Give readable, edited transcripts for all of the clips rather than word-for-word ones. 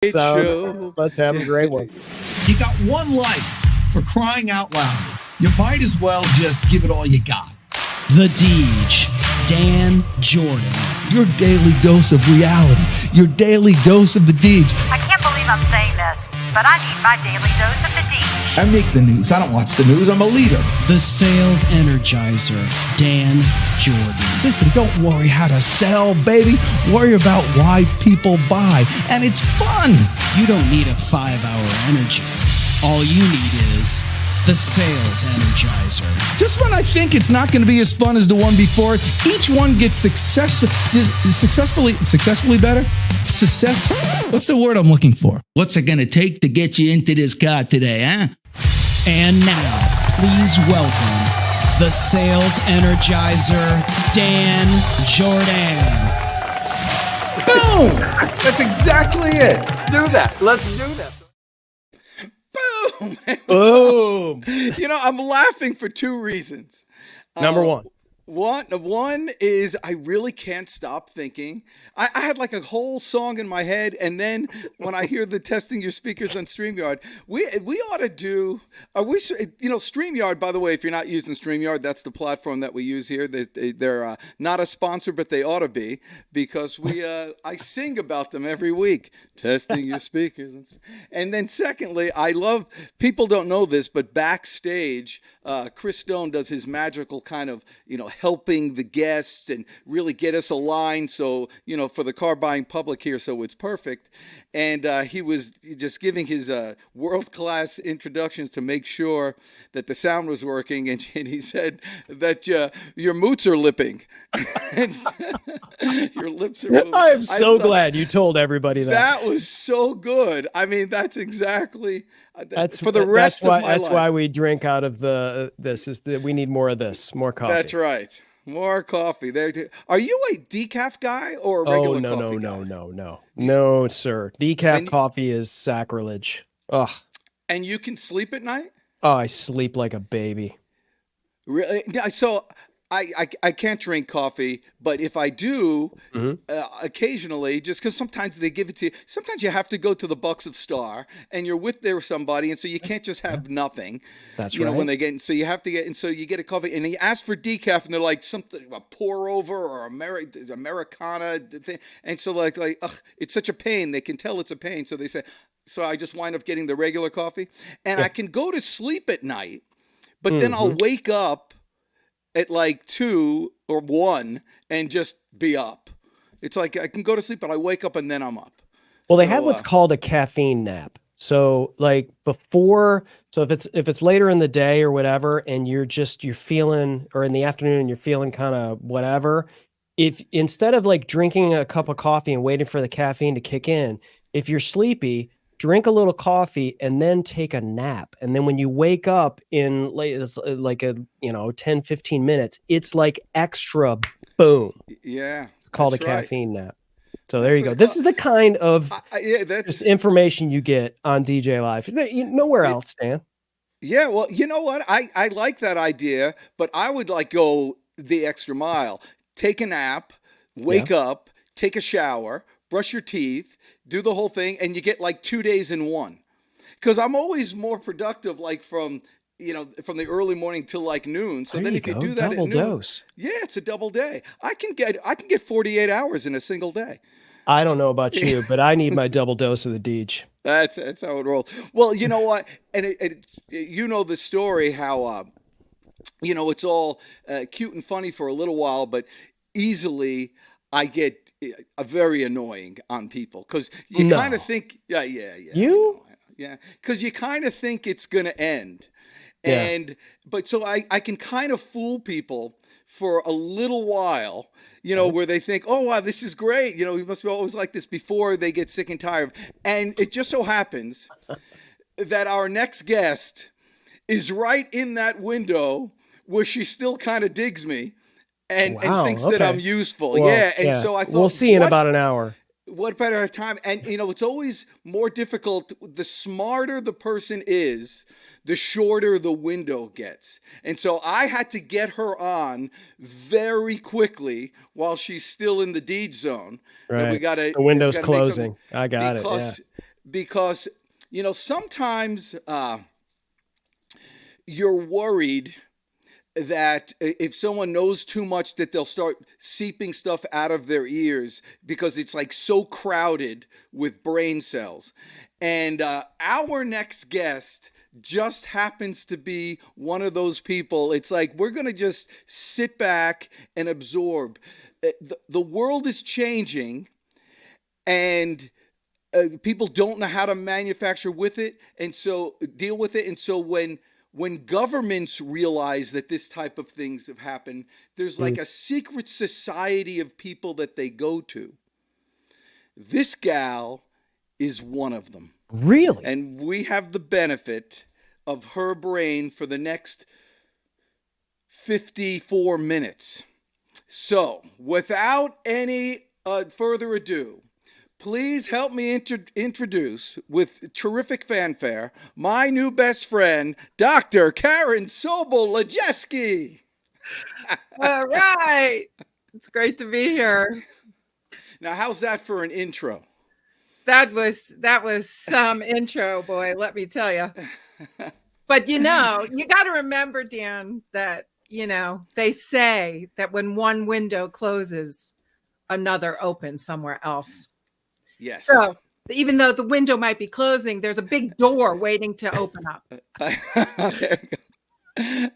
So let's have a great one. You got one life, for crying out loud. You might as well just give it all you got. The Deej, Dan Jordan. Your daily dose of reality. Your daily dose of the Deej. I can't believe I'm saying this, but I need my daily dose of the Deej. I make the news. I don't watch the news. I'm a leader. The Sales Energizer, Dan Jordan. Listen, don't worry how to sell, baby. Worry about why people buy. And it's fun. You don't need a 5-hour energy. All you need is the Sales Energizer. Just when I think it's not going to be as fun as the one before, each one gets successfully better. What's the word I'm looking for? What's it going to take to get you into this car today, huh? And now, please welcome the Sales Energizer, Dan Jordan. Boom! That's exactly it. Do that. Let's do that. Boom! Boom. You know, I'm laughing for two reasons. Number one. One is I really can't stop thinking. I had like a whole song in my head, and then when I hear the testing your speakers on StreamYard, we ought to do. StreamYard. By the way, if you're not using StreamYard, that's the platform that we use here. They're not a sponsor, but they ought to be, because I sing about them every week. Testing your speakers, and then secondly, I love. People don't know this, but backstage, Chris Stone does his magical kind of helping the guests and really get us aligned. So, for the car buying public here, so it's perfect. And he was just giving his world-class introductions to make sure that the sound was working. And he said that your moots are lipping. Your lips are moving. I am so glad you told everybody that. That was so good. I mean, that's exactly... That's for the rest of my life. That's why we drink out of this. Is that we need more of this, more coffee. That's right. More coffee. Are you a decaf guy or a regular coffee guy? No, sir. Decaf coffee is sacrilege. Ugh. And you can sleep at night? Oh, I sleep like a baby. Really? So I can't drink coffee, but if I do, occasionally, just because sometimes they give it to you. Sometimes you have to go to the Bucks of Star, and you're with somebody, and so you can't just have nothing. That's right. When they get, so you have to get, and so you get a coffee, and you ask for decaf, and they're like something a pour over or Americana thing, and so like it's such a pain. They can tell it's a pain, so they say. So I just wind up getting the regular coffee, and I can go to sleep at night, but then I'll wake up at like 2 or 1 and just be up. It's like I can go to sleep, but I wake up and then I'm up. Well, they have what's called a caffeine nap. So like so if it's later in the day or whatever, and you're feeling, or in the afternoon and you're feeling kind of whatever, if instead of like drinking a cup of coffee and waiting for the caffeine to kick in, if you're sleepy, drink a little coffee and then take a nap. And then when you wake up it's like 10, 15 minutes, it's like extra boom. Yeah. It's called a caffeine nap. So there you go. This is the kind of just information you get on DJ Live. Nowhere else, Dan. Yeah. Well, you know what? I like that idea, but I would go the extra mile. Take a nap, wake up, take a shower, brush your teeth, do the whole thing, and you get like 2 days in one. Because I'm always more productive, like from the early morning till like noon. So then if you do that at noon, dose. Yeah, it's a double day. I can get 48 hours in a single day. I don't know about you, but I need my double dose of the Deej. That's how it rolls. Well, you know what? And the story how it's all cute and funny for a little while, but easily I get very annoying on people because you kind of think, yeah, because you kind of think it's gonna end, but so I can kind of fool people for a little while, where they think, oh wow, this is great, we must be always like this, before they get sick and tired. And it just so happens that our next guest is right in that window where she still kind of digs me. And thinks that I'm useful. Well, so I thought, we'll see in about an hour. What better time? And it's always more difficult. The smarter the person is, the shorter the window gets. And so I had to get her on very quickly while she's still in the Deej zone. Right. We gotta, the window's closing. I got it. Yeah. because, sometimes you're worried that if someone knows too much that they'll start seeping stuff out of their ears because it's like so crowded with brain cells. And our next guest just happens to be one of those people. It's like we're going to just sit back and absorb. The world is changing, and people don't know how to manufacture with it, and so deal with it. And so when governments realize that this type of things have happened, there's like a secret society of people that they go to. This gal is one of them. Really? And we have the benefit of her brain for the next 54 minutes. So, without any further ado, please help me introduce, with terrific fanfare, my new best friend, Dr. Karen Sobel Lojeski. All right. It's great to be here. Now, how's that for an intro? That was some intro, boy, let me tell you. But you got to remember, Dan, that, they say that when one window closes, another opens somewhere else. Yes. So even though the window might be closing, there's a big door waiting to open up. There you go.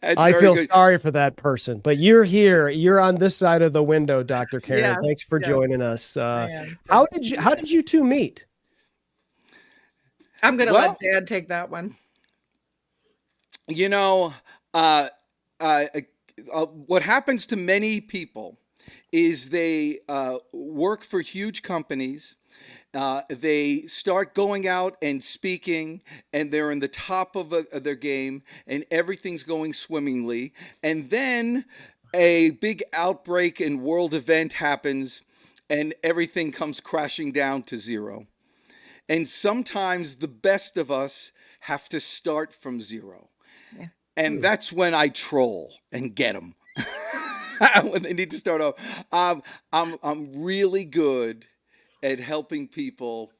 I feel sorry for that person, but you're here. You're on this side of the window, Dr. Karen. Yeah, Thanks for joining us. I How did you two meet? I'm going to let Dad take that one. What happens to many people is they work for huge companies. They start going out and speaking, and they're in the top of their game, and everything's going swimmingly. And then a big outbreak and world event happens, and everything comes crashing down to zero. And sometimes the best of us have to start from zero. Yeah. And that's when I troll and get them. When they need to start off. I'm really good at helping people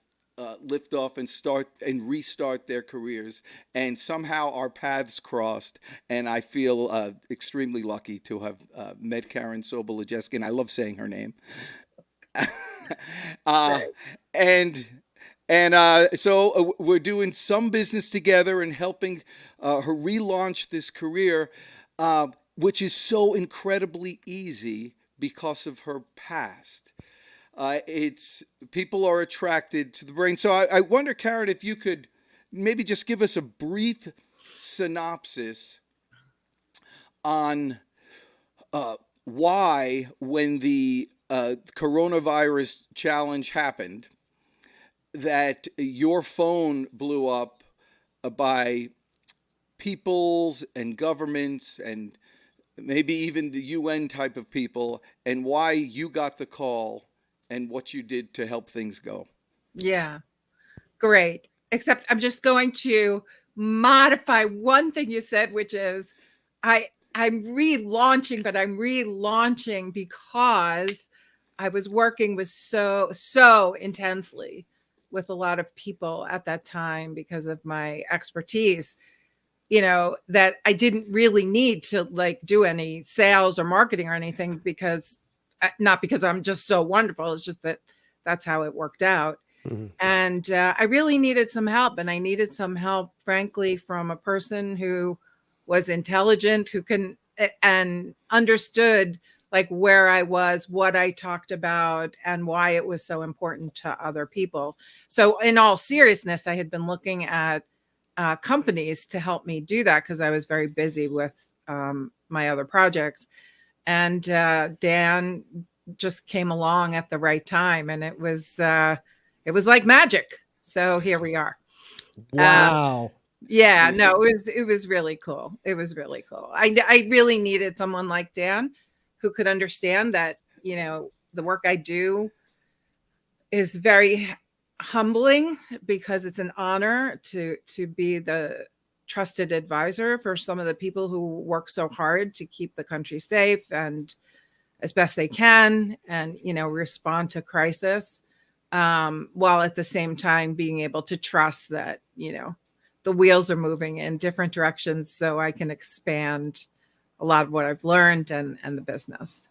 lift off and start and restart their careers. And somehow our paths crossed, and I feel extremely lucky to have met Karen Sobel Lojeski, and I love saying her name. So we're doing some business together and helping her relaunch this career, which is so incredibly easy because of her past. People are attracted to the brain. So I wonder, Karen, if you could maybe just give us a brief synopsis on why, when the coronavirus challenge happened, that your phone blew up by peoples and governments and maybe even the UN type of people, and why you got the call and what you did to help things go. Yeah, great. Except I'm just going to modify one thing you said, which is I'm relaunching, but I'm relaunching because I was working with so intensely with a lot of people at that time because of my expertise, that I didn't really need to do any sales or marketing or anything, because not because I'm just so wonderful. It's just that that's how it worked out. Mm-hmm. And I really needed some help, and I needed some help, frankly, from a person who was intelligent, who and understood where I was, what I talked about, and why it was so important to other people. So in all seriousness, I had been looking at companies to help me do that because I was very busy with my other projects. And Dan just came along at the right time, and it was like magic. So here we are. Wow. It was really cool. It was really cool. I really needed someone like Dan who could understand that, the work I do is very humbling, because it's an honor to be the trusted advisor for some of the people who work so hard to keep the country safe and as best they can, and respond to crisis. while at the same time being able to trust that, the wheels are moving in different directions so I can expand a lot of what I've learned and the business.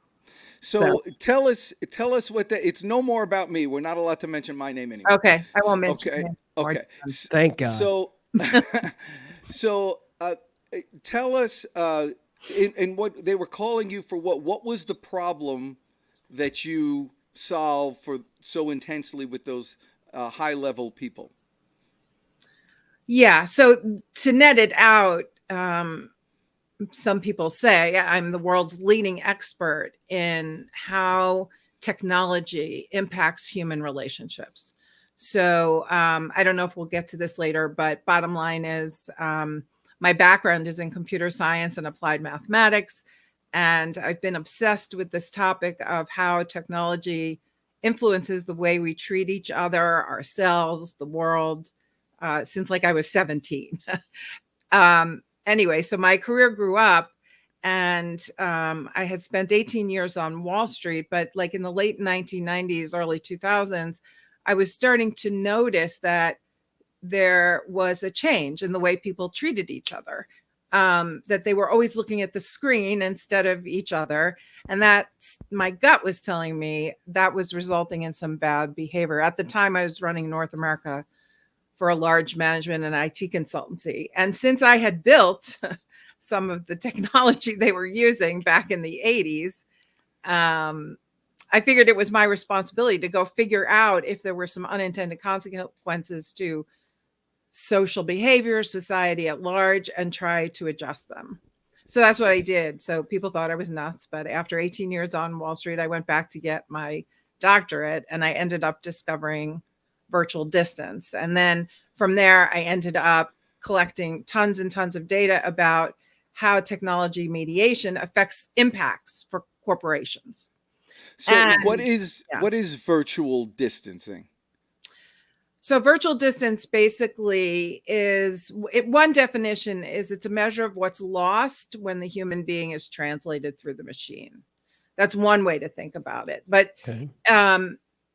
So tell us what it's no more about me. We're not allowed to mention my name anymore. Okay. I won't mention Okay. it Okay. Thank God. So tell us in what they were calling you for, what was the problem that you solved for so intensely with those high level people? Yeah. So to net it out, some people say I'm the world's leading expert in how technology impacts human relationships. So I don't know if we'll get to this later, but bottom line is my background is in computer science and applied mathematics. And I've been obsessed with this topic of how technology influences the way we treat each other, ourselves, the world, since like I was 17. Anyway, so my career grew up and I had spent 18 years on Wall Street, but like in the late 1990s, early 2000s, I was starting to notice that there was a change in the way people treated each other, that they were always looking at the screen instead of each other. And that my gut was telling me that was resulting in some bad behavior. At the time, I was running North America for a large management and IT consultancy. And since I had built some of the technology they were using back in the 80s, I figured it was my responsibility to go figure out if there were some unintended consequences to social behavior, society at large, and try to adjust them. So that's what I did. So people thought I was nuts. But after 18 years on Wall Street, I went back to get my doctorate and I ended up discovering virtual distance. And then from there, I ended up collecting tons and tons of data about how technology mediation affects impacts for corporations. So And- what is virtual distancing? So virtual distance basically one definition is it's a measure of what's lost when the human being is translated through the machine. That's one way to think about it. But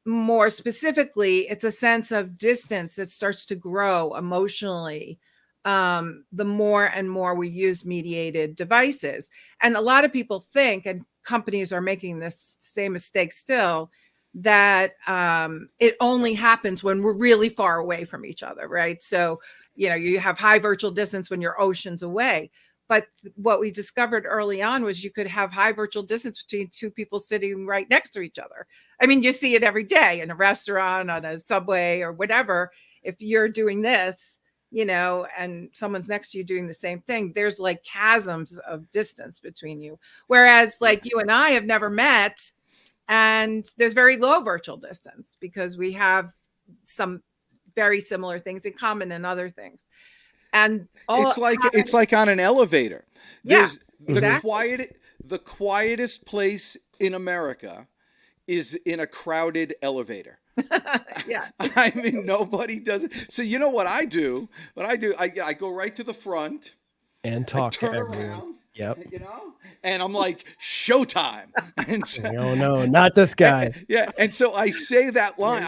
more specifically, it's a sense of distance that starts to grow emotionally the more and more we use mediated devices. And a lot of people think, and companies are making this same mistake still, that it only happens when we're really far away from each other, right? So, you have high virtual distance when you're oceans away. But what we discovered early on was you could have high virtual distance between two people sitting right next to each other. I mean, you see it every day in a restaurant, on a subway or whatever. If you're doing this, and someone's next to you doing the same thing, there's like chasms of distance between you. Whereas like you and I have never met, and there's very low virtual distance because we have some very similar things in common and other things. And it's like on an elevator. There's exactly. the quietest place in America is in a crowded elevator. Yeah. I mean, nobody does it. So you know what I do? I go right to the front and talk turn to everyone. around. Yep. And I'm like, showtime. And so, oh no, not this guy. And so I say that line.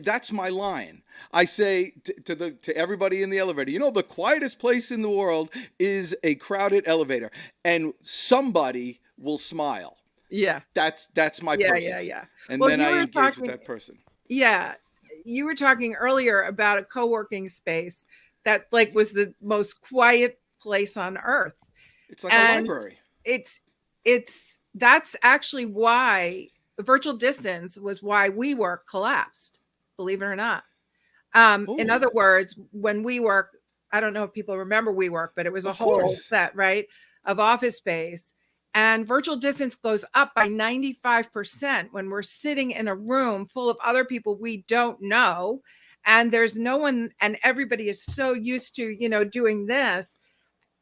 That's my line. I say to everybody in the elevator, the quietest place in the world is a crowded elevator, and somebody will smile. Yeah. That's my person. Yeah. And then I engage with that person. Yeah. You were talking earlier about a co-working space that like was the most quiet place on earth. It's like a library. That's actually why virtual distance was why WeWork collapsed, believe it or not. In other words, when WeWork, I don't know if people remember WeWork, but it was a whole set, right, of office space. And virtual distance goes up by 95% when we're sitting in a room full of other people we don't know. And there's no one, and everybody is so used to, doing this.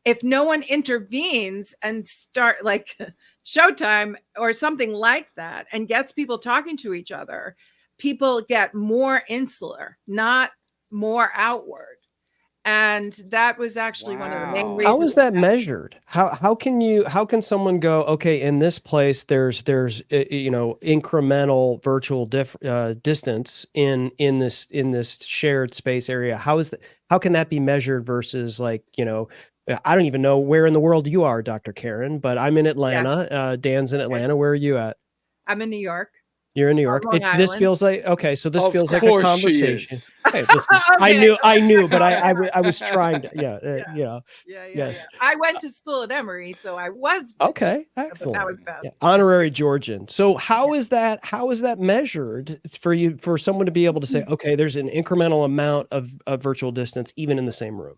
If no one intervenes and start like showtime or something like that and gets people talking to each other, people get more insular, not more outward. And that was actually one of the main Wow. reasons. How is that measured? How can someone go, okay, in this place there's incremental virtual distance in this shared space area. How can that be measured versus like, I don't even know where in the world you are, Dr. Karen, but I'm in Yeah. Atlanta. Dan's in Okay. Atlanta. Where are you at? I'm in New York. You're in New On York. Long This Island. feels like, okay, so this Of feels like a course she conversation. is. Hey, listen, I Okay. knew, but I was trying to, Yeah. yes. I went to school at Emory, so I was Okay, but that excellent. was bad. Yeah, honorary Georgian. So how is that measured for someone to be able to say, okay, there's an incremental amount of virtual distance even in the same room?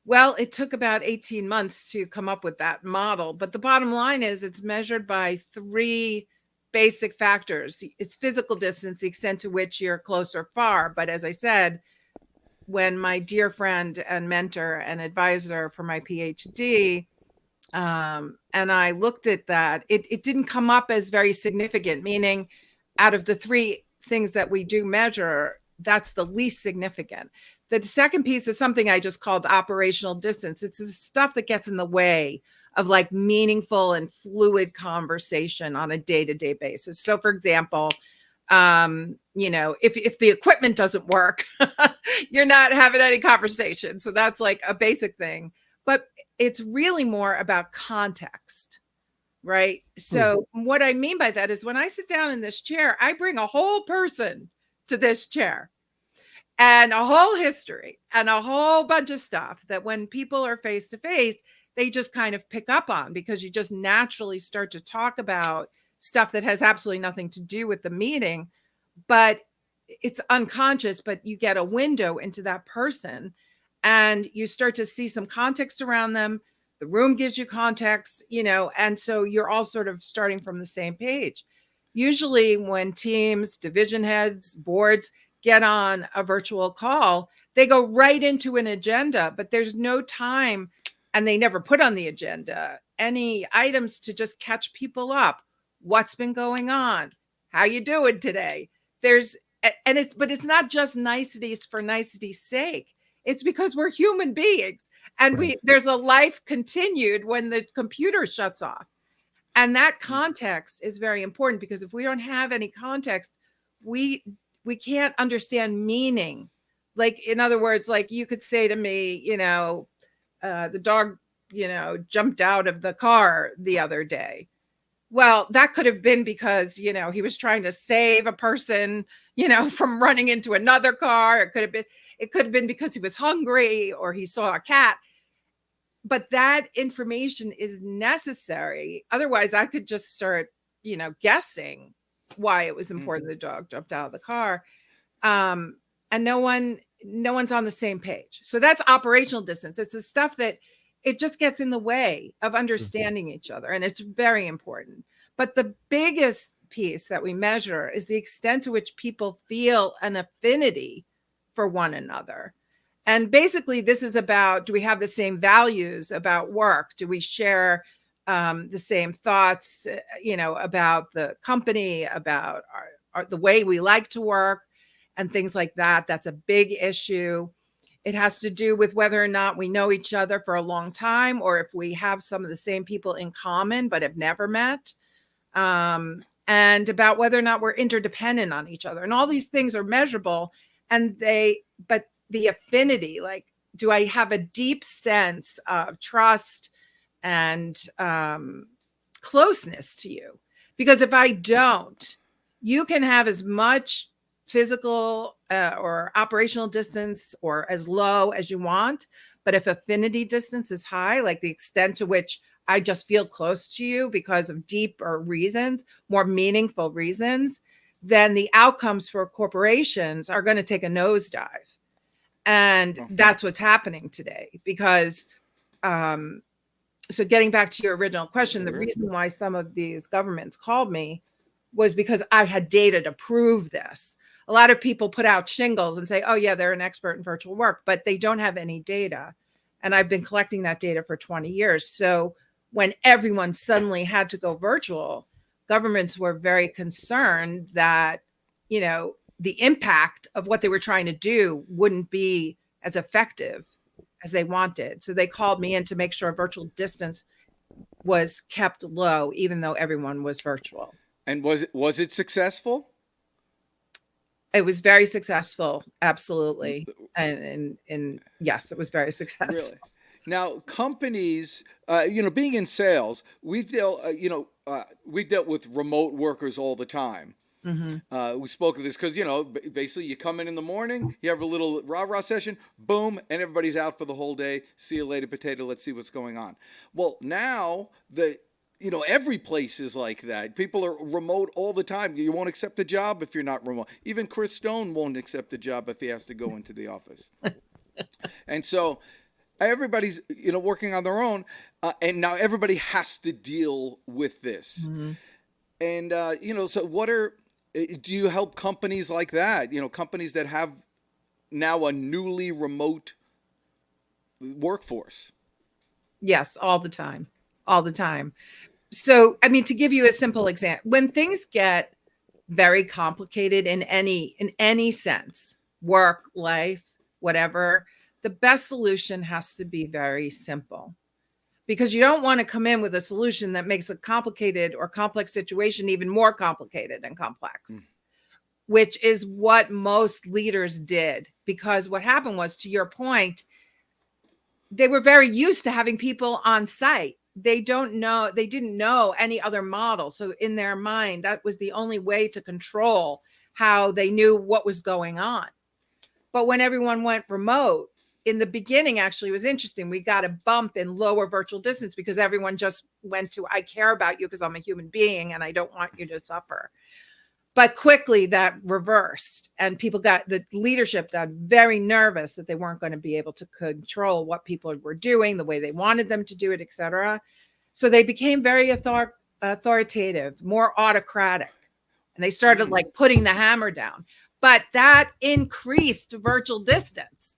Well, it took about 18 months to come up with that model, but the bottom line is it's measured by 3 basic factors. It's physical distance, the extent to which you're close or far. But as I said, when my dear friend and mentor and advisor for my PhD, and I looked at that, it didn't come up as very significant, meaning out of the 3 things that we do measure, that's the least significant. The second piece is something I just called operational distance. It's the stuff that gets in the way of like meaningful and fluid conversation on a day-to-day basis. So for example, if the equipment doesn't work, you're not having any conversation. So that's like a basic thing, but it's really more about context, right? So what I mean by that is when I sit down in this chair, I bring a whole person to this chair and a whole history and a whole bunch of stuff that when people are face to face, they just kind of pick up on because you just naturally start to talk about stuff that has absolutely nothing to do with the meeting, but it's unconscious, but you get a window into that person and you start to see some context around them. The room gives you context, and so you're all sort of starting from the same page. Usually when teams, division heads, boards get on a virtual call, they go right into an agenda, but there's no time, and they never put on the agenda any items to just catch people up. What's been going on? How you doing today? But it's not just niceties for nicety's sake. It's because we're human beings and there's a life continued when the computer shuts off. And that context is very important because if we don't have any context, we can't understand meaning. Like, in other words, like you could say to me, the dog, jumped out of the car the other day. Well, that could have been because, he was trying to save a person, from running into another car. It could have been because he was hungry or he saw a cat. But that information is necessary. Otherwise, I could just start, guessing why it was important the dog jumped out of the car. And no one's on the same page. So that's operational distance. It's the stuff that it just gets in the way of understanding each other. And it's very important. But the biggest piece that we measure is the extent to which people feel an affinity for one another. And basically, this is about, do we have the same values about work? Do we share the same thoughts, about the company, about the way we like to work and things like that? That's a big issue. It has to do with whether or not we know each other for a long time, or if we have some of the same people in common but have never met, and about whether or not we're interdependent on each other. And all these things are measurable, but the affinity, like, do I have a deep sense of trust and closeness to you? Because if I don't, you can have as much physical or operational distance or as low as you want. But if affinity distance is high, like the extent to which I just feel close to you because of deeper reasons, more meaningful reasons, then the outcomes for corporations are going to take a nosedive. And that's what's happening today. Because, so getting back to your original question, the reason why some of these governments called me was because I had data to prove this. A lot of people put out shingles and say, oh yeah, they're an expert in virtual work, but they don't have any data. And I've been collecting that data for 20 years. So when everyone suddenly had to go virtual, governments were very concerned that, the impact of what they were trying to do wouldn't be as effective as they wanted. So they called me in to make sure virtual distance was kept low, even though everyone was virtual. And was it successful? It was very successful, absolutely, and yes, it was very successful. Really? Now, companies, being in sales, we've dealt with remote workers all the time. We spoke of this because, basically you come in the morning, you have a little rah-rah session, boom, and everybody's out for the whole day. See you later, potato. Let's see what's going on. Well, now every place is like that. People are remote all the time. You won't accept a job if you're not remote. Even Chris Stone won't accept a job if he has to go into the office. And so everybody's, working on their own. And now everybody has to deal with this. And, so do you help companies like that? Companies that have now a newly remote workforce? Yes, all the time. All the time. So, I mean, to give you a simple example, when things get very complicated in any sense, work, life, whatever, the best solution has to be very simple, because you don't want to come in with a solution that makes a complicated or complex situation even more complicated and complex, which is what most leaders did. Because what happened was, to your point, they were very used to having people on site. They didn't know any other model. So in their mind, that was the only way to control how they knew what was going on. But when everyone went remote, in the beginning, actually, it was interesting. We got a bump in lower virtual distance because everyone just went to, I care about you because I'm a human being and I don't want you to suffer. But quickly that reversed, and the leadership got very nervous that they weren't going to be able to control what people were doing, the way they wanted them to do it, etc. So they became very authoritative, more autocratic, and they started like putting the hammer down. But that increased virtual distance.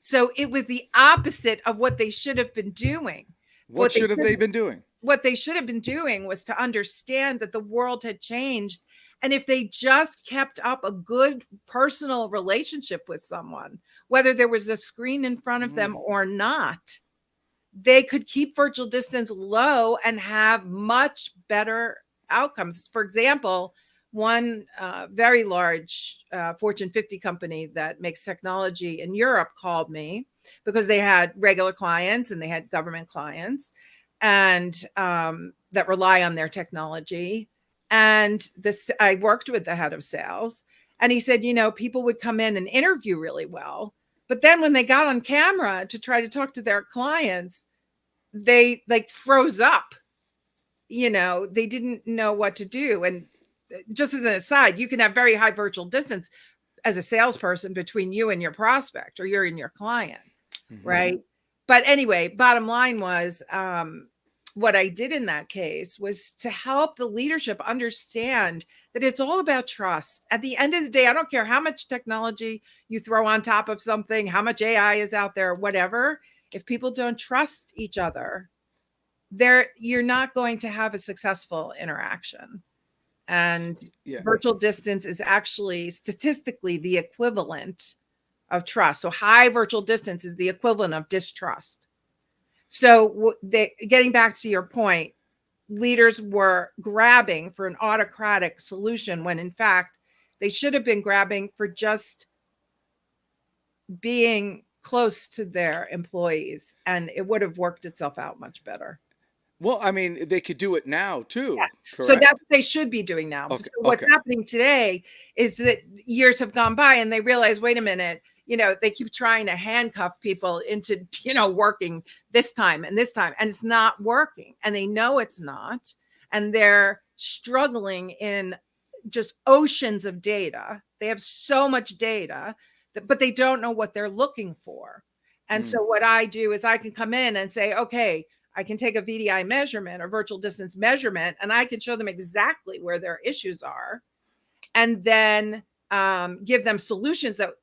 So it was the opposite of what they should have been doing. What should have they been doing? What they should have been doing was to understand that the world had changed. And if they just kept up a good personal relationship with someone, whether there was a screen in front of them or not, they could keep virtual distance low and have much better outcomes. For example, one very large Fortune 50 company that makes technology in Europe called me because they had regular clients and they had government clients and that rely on their technology. And I worked with the head of sales, and he said, people would come in and interview really well, but then when they got on camera to try to talk to their clients, they like froze up. They didn't know what to do. And just as an aside, you can have very high virtual distance as a salesperson between you and your prospect or you're in your client, right? But anyway, bottom line was, what I did in that case was to help the leadership understand that it's all about trust. At the end of the day, I don't care how much technology you throw on top of something, how much AI is out there, whatever. If people don't trust each other, you're not going to have a successful interaction. And virtual distance is actually statistically the equivalent of trust. So high virtual distance is the equivalent of distrust. So getting back to your point, leaders were grabbing for an autocratic solution when in fact they should have been grabbing for just being close to their employees, and it would have worked itself out much better. Well, I mean, they could do it now too. Yeah. So that's what they should be doing now. Okay. So what's happening today is that years have gone by and they realize, wait a minute, they keep trying to handcuff people into, working this time, and it's not working. And they know it's not. And they're struggling in just oceans of data. They have so much data, but they don't know what they're looking for. And so what I do is I can come in and say, okay, I can take a VDI measurement or virtual distance measurement, and I can show them exactly where their issues are, and then give them solutions that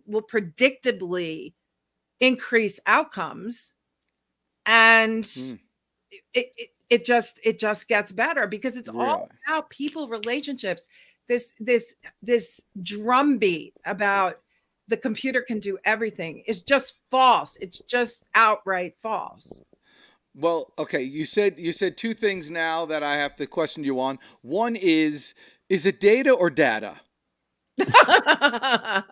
will predictably increase outcomes. And it just gets better because it's all about people relationships. This drumbeat about the computer can do everything is just false. It's just outright false. Well, okay, you said two things now that I have to question you on. One is it data or data? I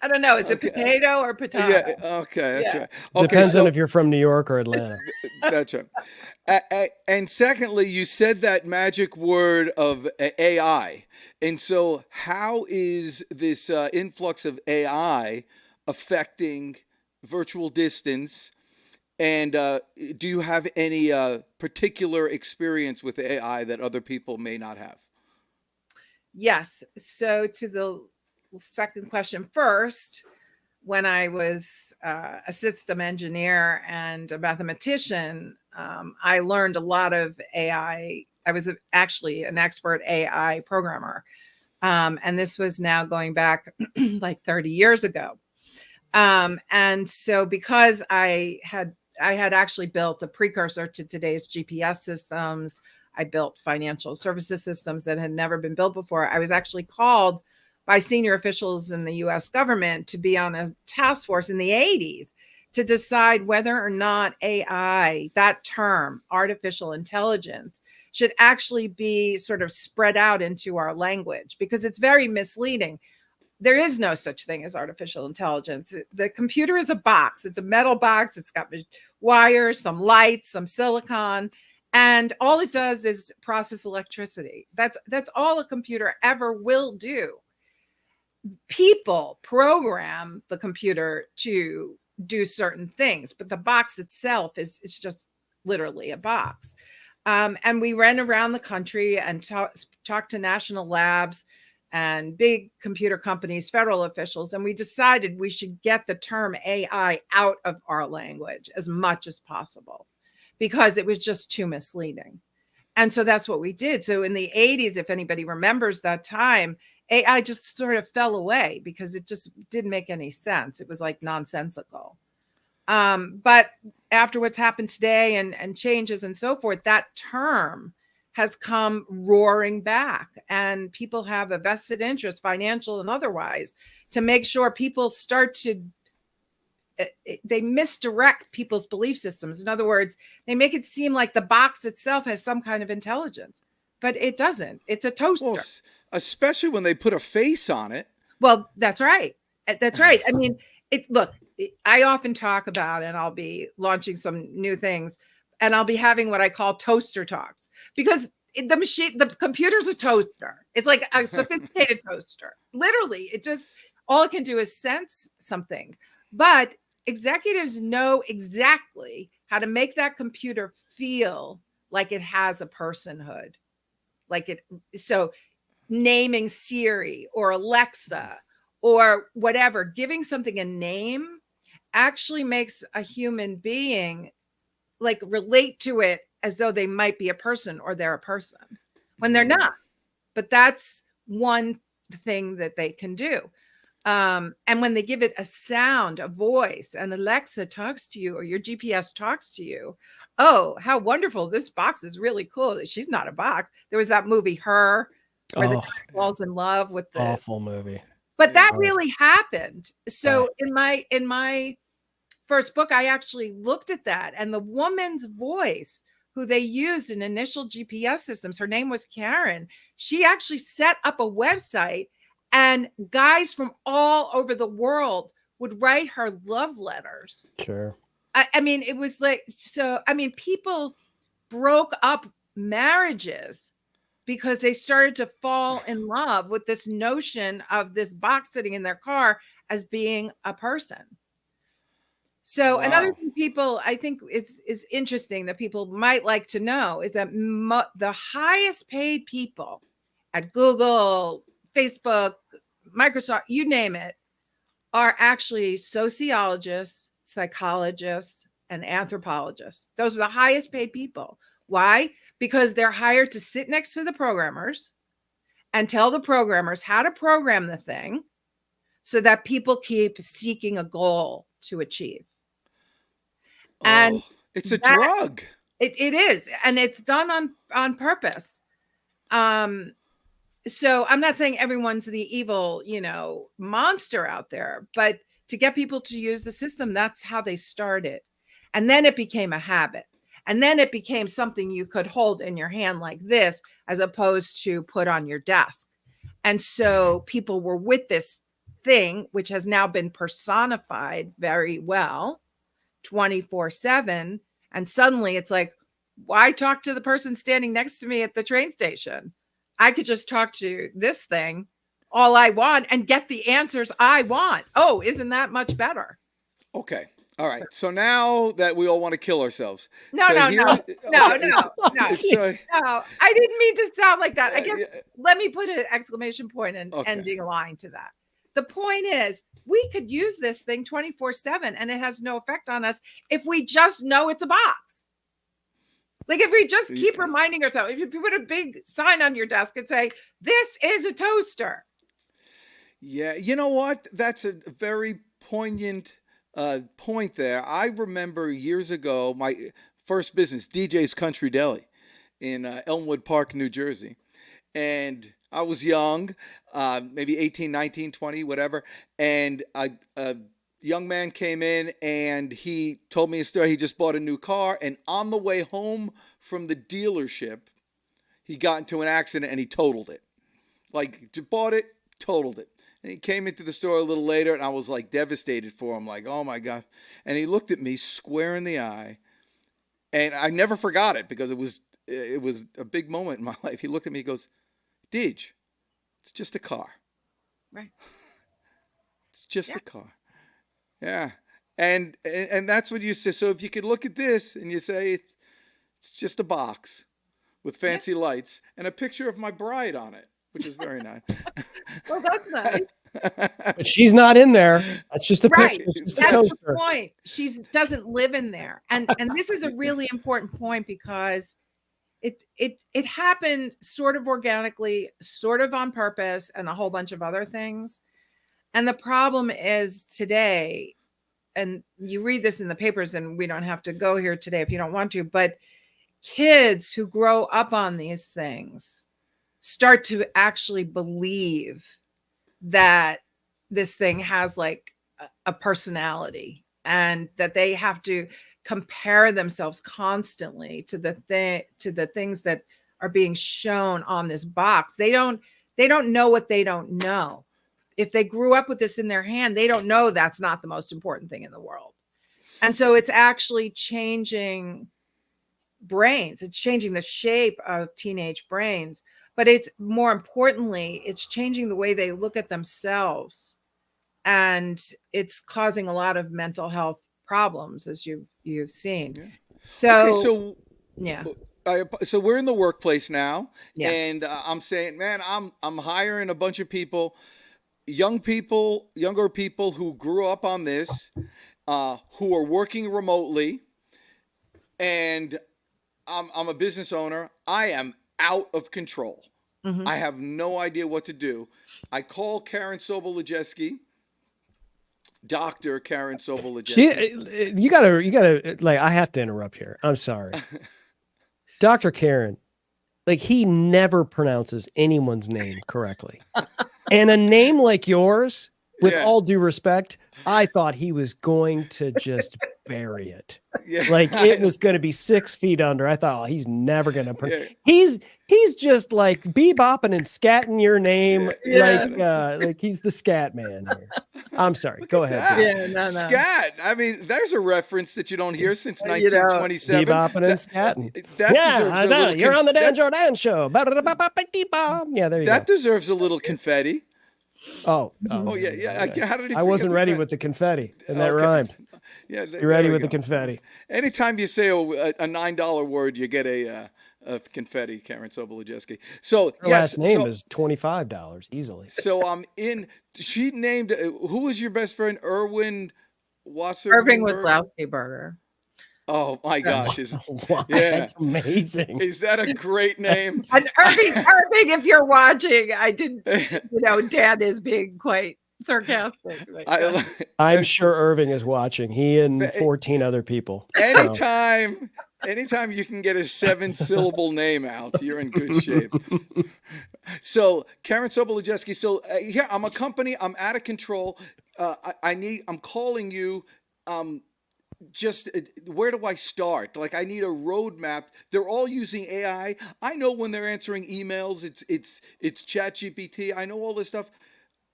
don't know. Is it Okay. potato or potato? Yeah, okay, that's Yeah. right. Okay, Depends on so if you're from New York or Atlanta. that's right. And secondly, you said that magic word of AI. And so how is this influx of AI affecting virtual distance? And do you have any particular experience with AI that other people may not have? Yes. So to the second question first, when I was a system engineer and a mathematician, I learned a lot of AI. I was actually an expert AI programmer. And this was now going back like 30 years ago. And so because I had actually built a precursor to today's GPS systems, I built financial services systems that had never been built before. I was actually called by senior officials in the US government to be on a task force in the 80s to decide whether or not AI, that term, artificial intelligence, should actually be sort of spread out into our language because it's very misleading. There is no such thing as artificial intelligence. The computer is a box. It's a metal box. It's got wires, some lights, some silicon, and all it does is process electricity. That's all a computer ever will do. People program the computer to do certain things, but the box itself is just literally a box. And we ran around the country and talked to national labs and big computer companies, federal officials, and we decided we should get the term AI out of our language as much as possible because it was just too misleading. And so that's what we did. So in the 80s, if anybody remembers that time, AI just sort of fell away because it just didn't make any sense. It was like nonsensical. But after what's happened today and changes and so forth, that term has come roaring back, and people have a vested interest, financial and otherwise, to make sure people start to they misdirect people's belief systems. In other words, they make it seem like the box itself has some kind of intelligence, but it doesn't. It's a toaster. Well, especially when they put a face on it. Well, that's right. That's right. I mean, look, I often talk about, and I'll be launching some new things, and I'll be having what I call toaster talks because the computer's a toaster. It's like a sophisticated toaster. Literally, all it can do is sense some things. But executives know exactly how to make that computer feel like it has a personhood. So naming Siri or Alexa or whatever, giving something a name actually makes a human being like relate to it as though they might be a person or they're a person when they're not. But that's one thing that they can do. And when they give it a sound, a voice, and Alexa talks to you or your GPS talks to you, oh, how wonderful. This box is really cool. She's not a box. There was that movie, Her, where the guy falls in love with the awful movie. But that really happened. So in my first book, I actually looked at that, and the woman's voice who they used in initial GPS systems, her name was Karen. She actually set up a website, and guys from all over the world would write her love letters. Sure. I mean, it was like, so, I mean, people broke up marriages because they started to fall in love with this notion of this box sitting in their car as being a person. So another thing people, I think is interesting that people might like to know is that the highest paid people at Google, Facebook, Microsoft, you name it, are actually sociologists, psychologists, and anthropologists. Those are the highest paid people. Why? Because they're hired to sit next to the programmers and tell the programmers how to program the thing so that people keep seeking a goal to achieve. And it's a drug. It is, and it's done on purpose. so I'm not saying everyone's the evil, monster out there, but to get people to use the system, that's how they started. And then it became a habit. And then it became something you could hold in your hand like this, as opposed to put on your desk. And so people were with this thing, which has now been personified very well 24/7. And suddenly it's like, why talk to the person standing next to me at the train station? I could just talk to this thing all I want and get the answers I want. Oh, isn't that much better? Okay. All right. So now that we all want to kill ourselves. No, so no, here- no, okay, no, it's- no, it's, uh, no. I didn't mean to sound like that. I guess yeah, let me put an exclamation point and Okay. ending line to that. The point is, we could use this thing 24/7 and it has no effect on us if we just know it's a box. Like if we just keep reminding ourselves, if you put a big sign on your desk and say, this is a toaster. Yeah, you know what? That's a very poignant point there. I remember years ago, my first business, DJ's Country Deli in Elmwood Park, New Jersey. And I was young, maybe 18, 19, 20, whatever. And a young man came in and he told me a story. He just bought a new car. And on the way home from the dealership, he got into an accident and he totaled it. Like, bought it, totaled it. And he came into the store a little later and I was like devastated for him. Like, oh my God. And he looked at me square in the eye. And I never forgot it because it was a big moment in my life. He looked at me, he goes, Deej, it's just a car. Right. It's just a car. Yeah. And that's what you say. So if you could look at this and you say it's just a box with fancy lights and a picture of my bride on it, which is very nice. Well, that's nice. But she's not in there. That's just a Right. picture. It's just a That's toaster. the point. She doesn't live in there. And this is a really important point because it happened sort of organically, sort of on purpose, and a whole bunch of other things. And the problem is today, and you read this in the papers, and we don't have to go here today if you don't want to, but kids who grow up on these things start to actually believe that this thing has like a personality and that they have to compare themselves constantly to the things that are being shown on this box. They don't know what they don't know. If they grew up with this in their hand, they don't know that's not the most important thing in the world. And so it's actually changing brains. It's changing the shape of teenage brains, but it's more importantly, it's changing the way they look at themselves. And it's causing a lot of mental health problems, as you've seen. Yeah. So, Okay, so yeah. So we're in the workplace now, Yeah. and I'm saying, man, I'm hiring a bunch of people, younger people who grew up on this, who are working remotely, and I'm a business owner. I am out of control. Mhm. I have no idea what to do. I call Karen Sobel Lojeski, Dr. Karen Sobel Lojeski. You gotta like, I have to interrupt here. I'm sorry. Dr. Karen, like, he never pronounces anyone's name correctly. And a name like yours, with Yeah. all due respect, I thought he was going to just bury it. Yeah, Like it was going to be 6 feet under. I thought, oh, he's never going to. Yeah. He's just like bebopping and scatting your name, Yeah. like he's the scat man here. I'm sorry. Go ahead. that. Yeah, no. Scat. I mean, there's a reference that you don't hear since You know, 1927. Bebopping and scatting. That Yeah, deserves I a know. little You're on the Dan that, Jordan show. Yeah, there you that go. deserves a little confetti. Oh, Yeah. How did he I wasn't forget ready the with the confetti, and that Okay. rhymed. Yeah, You're ready with the confetti. Anytime you say a $9 word, you get a confetti, Karen Sobel Lojeski. So Her last name is $25 easily. So I'm in. She named. Who was your best friend? Irving Irving Wisłowski burger. Oh my gosh! Wow, Yeah. that's amazing. Is that a great name? And Irving, if you're watching, I didn't, Dan is being quite sarcastic. I'm sure Irving is watching. He and 14 other people. Anytime you can get a 7-syllable name out, you're in good shape. So Karen Sobel Lojeski. So yeah, I'm a company. I'm out of control. I'm calling you. Just where do I start? Like I need a roadmap. They're all using AI. I know when they're answering emails, it's Chat GPT. I know all this stuff.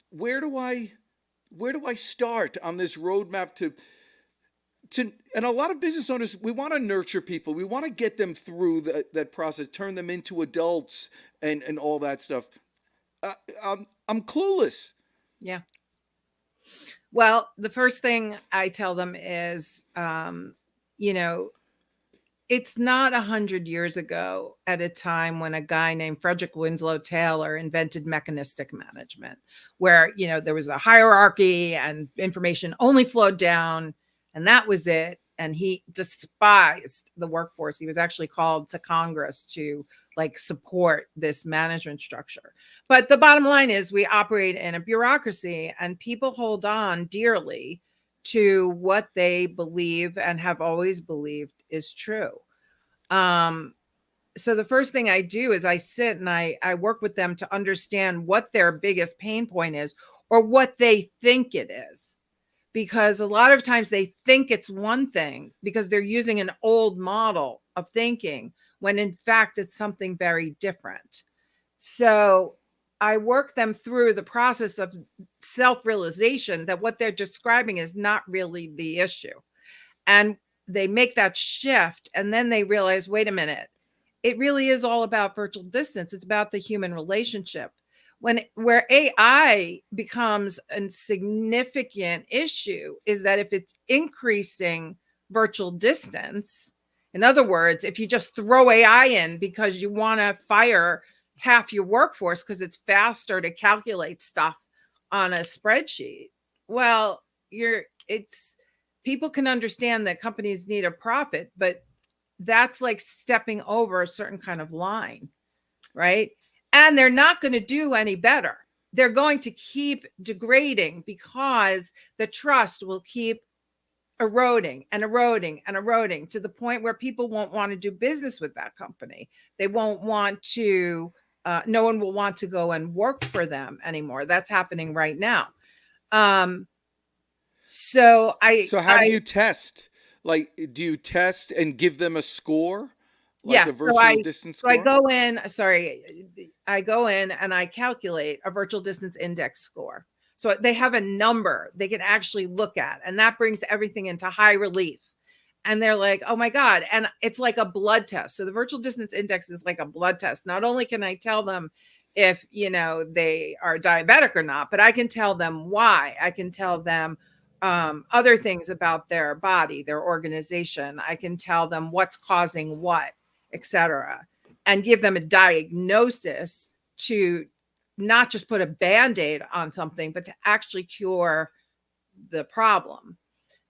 Where do I start on this roadmap to and a lot of business owners, we want to nurture people. We want to get them through that process, turn them into adults and all that stuff. Uh, I'm clueless. Yeah. Well, the first thing I tell them is, you know, it's not 100 years ago at a time when a guy named Frederick Winslow Taylor invented mechanistic management, where, there was a hierarchy and information only flowed down, and that was it. And he despised the workforce. He was actually called to Congress to support this management structure. But the bottom line is we operate in a bureaucracy, and people hold on dearly to what they believe and have always believed is true. So the first thing I do is I sit and I work with them to understand what their biggest pain point is, or what they think it is. Because a lot of times they think it's one thing because they're using an old model of thinking, when in fact it's something very different. So I work them through the process of self-realization that what they're describing is not really the issue. And they make that shift, and then they realize, wait a minute, it really is all about virtual distance. It's about the human relationship. Where AI becomes a significant issue is that if it's increasing virtual distance, in other words, if you just throw AI in because you want to fire half your workforce because it's faster to calculate stuff on a spreadsheet, well, people can understand that companies need a profit, but that's like stepping over a certain kind of line, right? And they're not going to do any better. They're going to keep degrading because the trust will keep eroding and eroding and eroding to the point where people won't want to do business with that company. They won't want to, no one will want to go and work for them anymore. That's happening right now. So how do you test? Like, do you test and give them a score? Like a virtual distance score? I go in and I calculate a virtual distance index score. So they have a number they can actually look at, and that brings everything into high relief. And they're like, oh my God. And it's like a blood test. So the virtual distance index is like a blood test. Not only can I tell them if, they are diabetic or not, but I can tell them why. I can tell them other things about their body, their organization. I can tell them what's causing what, etc., and give them a diagnosis to not just put a Band-Aid on something, but to actually cure the problem.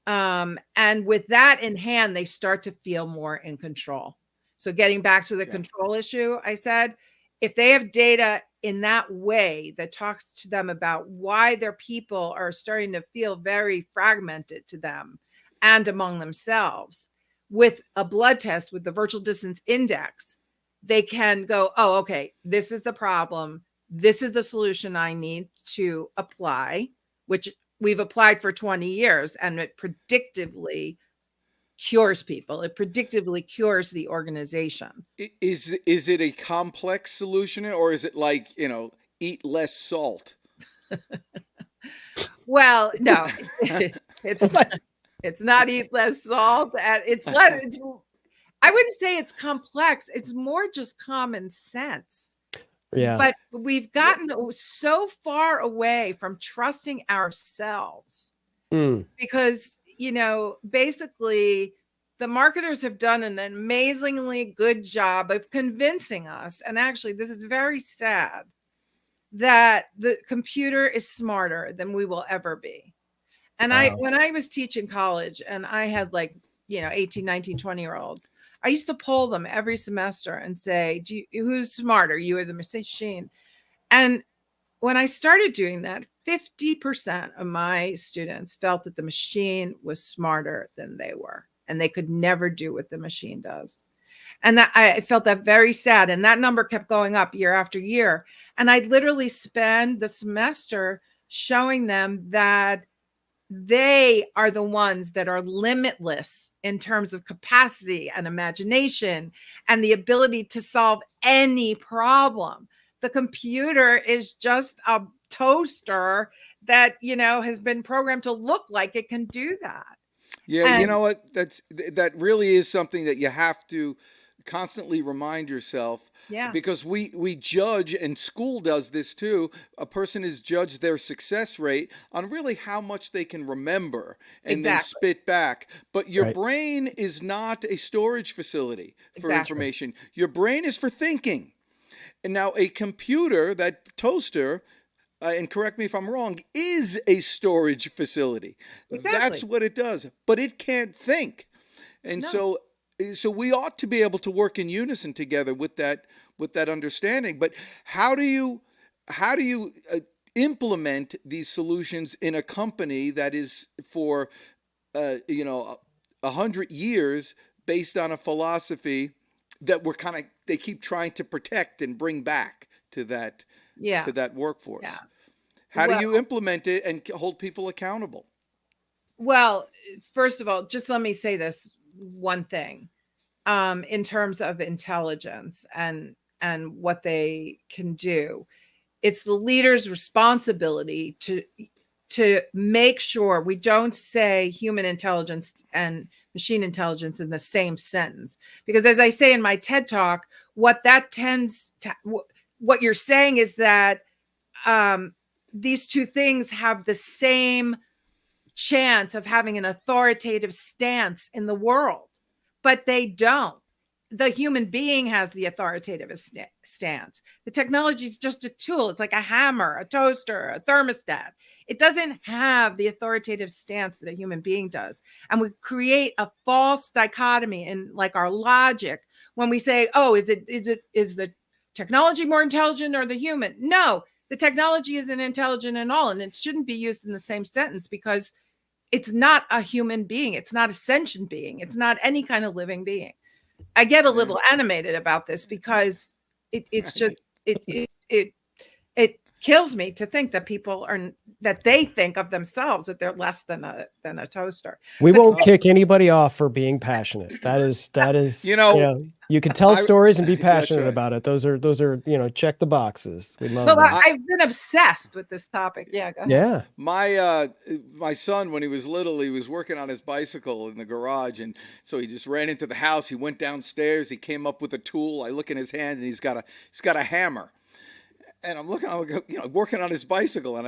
And with that in hand, they start to feel more in control. So getting back to the control issue, I said, if they have data in that way that talks to them about why their people are starting to feel very fragmented to them and among themselves, with a blood test with the virtual distance index, they can go, oh, okay, this is the problem. This is the solution I need to apply, which we've applied for 20 years, and it predictively cures people. It predictively cures the organization. Is it a complex solution, or is it like, eat less salt? Well, no, it's not eat less salt. It's less. I wouldn't say it's complex. It's more just common sense. Yeah. But we've gotten so far away from trusting ourselves because, basically the marketers have done an amazingly good job of convincing us. And actually, this is very sad, that the computer is smarter than we will ever be. And when I was teaching college and I had 18, 19, 20-year-olds, I used to poll them every semester and say, who's smarter, you or the machine? And when I started doing that, 50% of my students felt that the machine was smarter than they were, and they could never do what the machine does. And that I felt that very sad. And that number kept going up year after year. And I'd literally spend the semester showing them that they are the ones that are limitless in terms of capacity and imagination and the ability to solve any problem. The computer is just a toaster that, has been programmed to look like it can do that. Yeah, you And know what? That really is something that you have to constantly remind yourself, yeah, because we judge, and school does this too. A person is judged their success rate on really how much they can remember and then exactly. spit back. But your Right. brain is not a storage facility for Exactly. information. Your brain is for thinking. And now a computer, that toaster, and correct me if I'm wrong, is a storage facility. That's Exactly. what it does, but it can't think. And No. so we ought to be able to work in unison together with that understanding. But how do you implement these solutions in a company that is for 100 years based on a philosophy that they keep trying to protect and bring back to that Yeah. workforce? Yeah. How do Well, you implement it and hold people accountable? well, first of all, just let me say this one thing. In terms of intelligence and what they can do, it's the leader's responsibility to make sure we don't say human intelligence and machine intelligence in the same sentence. Because as I say in my TED talk, what you're saying is that these two things have the same chance of having an authoritative stance in the world, but they don't. The human being has the authoritative stance. The technology is just a tool. It's like a hammer, a toaster, a thermostat. It doesn't have the authoritative stance that a human being does. And we create a false dichotomy in like our logic when we say, oh, is the technology more intelligent or the human? No, the technology isn't intelligent at all. And it shouldn't be used in the same sentence because it's not a human being. It's not a sentient being. It's not any kind of living being. I get a Yeah. little animated about this because it's just it kills me to think that that they think of themselves that they're less than a toaster. We But won't kick anybody off for being passionate. That is, You know, you can tell I- stories and be that's passionate right. about it. Those are, check the boxes. We love well, that. I've been obsessed with this topic. Yeah, go ahead. Yeah. My son, when he was little, he was working on his bicycle in the garage, and so he just ran into the house. He went downstairs. He came up with a tool. I look in his hand, and he's got a hammer. And I'm working on his bicycle, and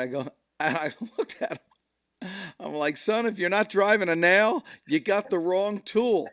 I looked at him. I'm like, son, if you're not driving a nail, you got the wrong tool.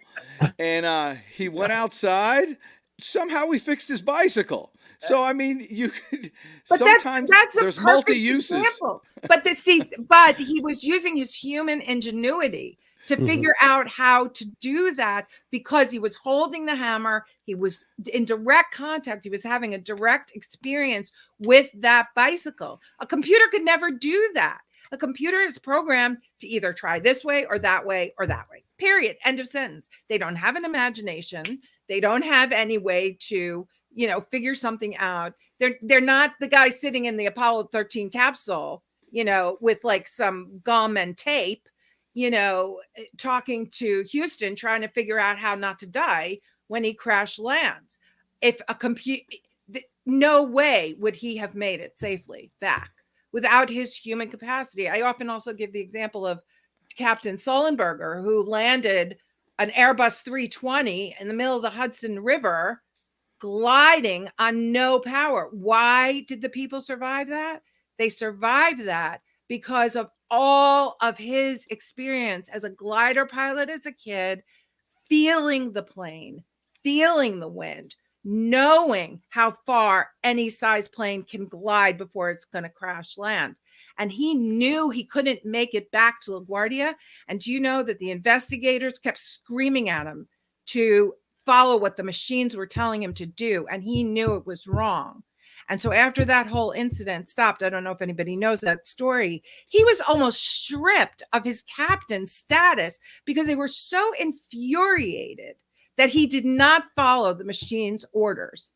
And he went outside. Somehow we fixed his bicycle. So I mean, you could But sometimes that's a there's perfect multi-uses. example. But he was using his human ingenuity to figure out how to do that because he was holding the hammer. He was in direct contact. He was having a direct experience with that bicycle. A computer could never do that. A computer is programmed to either try this way or that way or that way. Period. End of sentence. They don't have an imagination. They don't have any way to, figure something out. They're not the guy sitting in the Apollo 13 capsule, with like some gum and tape, talking to Houston, trying to figure out how not to die when he crash lands. If a computer, no way would he have made it safely back without his human capacity. I often also give the example of Captain Sullenberger, who landed an Airbus 320 in the middle of the Hudson River, gliding on no power. Why did the people survive that? They survived that because of all of his experience as a glider pilot as a kid, feeling the plane, feeling the wind, knowing how far any size plane can glide before it's going to crash land. And he knew he couldn't make it back to LaGuardia. And do you know that the investigators kept screaming at him to follow what the machines were telling him to do? And he knew it was wrong. And so after that whole incident stopped, I don't know if anybody knows that story, he was almost stripped of his captain status because they were so infuriated that he did not follow the machine's orders.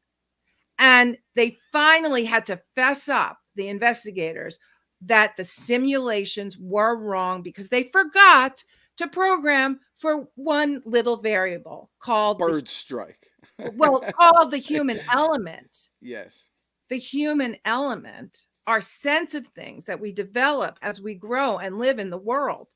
And they finally had to fess up, the investigators, that the simulations were wrong because they forgot to program for one little variable called Bird strike. called the human element. Yes. The human element, our sense of things that we develop as we grow and live in the world.